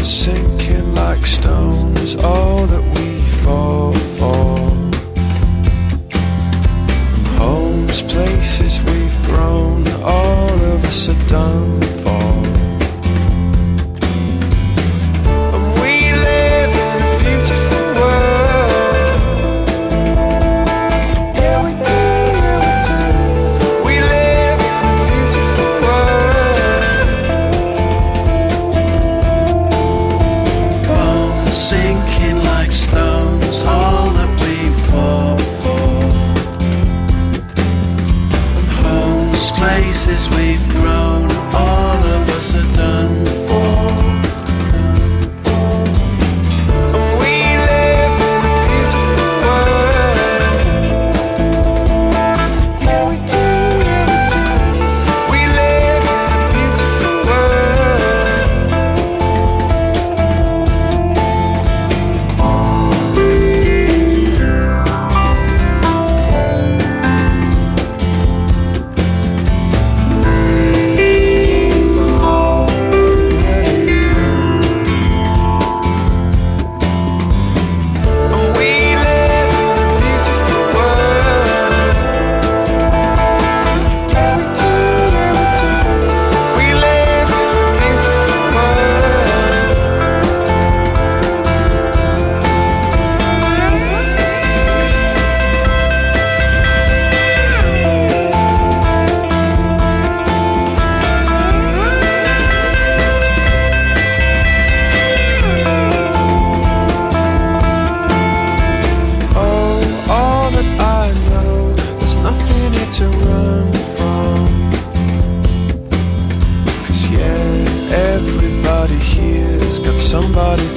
sinking like stone is all that we fall for. Homes, places we've grown, all of us are done for. And we live in a beautiful world. Yeah, we do, yeah, we do. We live in a beautiful world. Bones sinking like stones, all that we fall for. Places we've grown, all of us are done for. And we live in a beautiful world. Yeah, we do, yeah, we do. We live in a beautiful to run from. 'Cause yeah, everybody here's got somebody